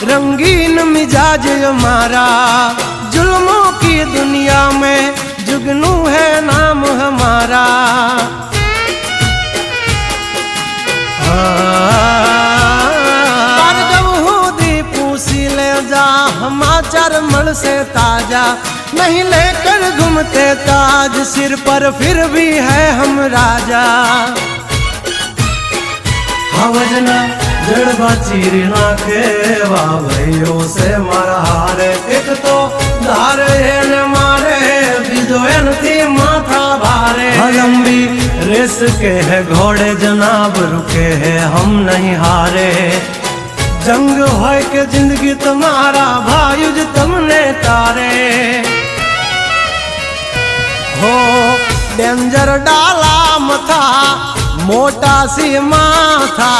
रंगीन मिजाज हमारा, जुल्मों की दुनिया में जुगनू है नाम हमारा। ले जा हमाचार मल से ताजा, नहीं लेकर घूमते ताज सिर पर, फिर भी है हम राजा। हवजना जड़बा चीरना के भाइयों से मारा हारे, एक तो धारे न मारे बिजोयन थी माथा भारे। लंबी रेस के है घोड़े जनाब रुके हैं हम नहीं हारे, जंग है के जिंदगी तुम्हारा भायुज तुमने तारे। हो डेंजर डाला मथा मोटा सी माथा,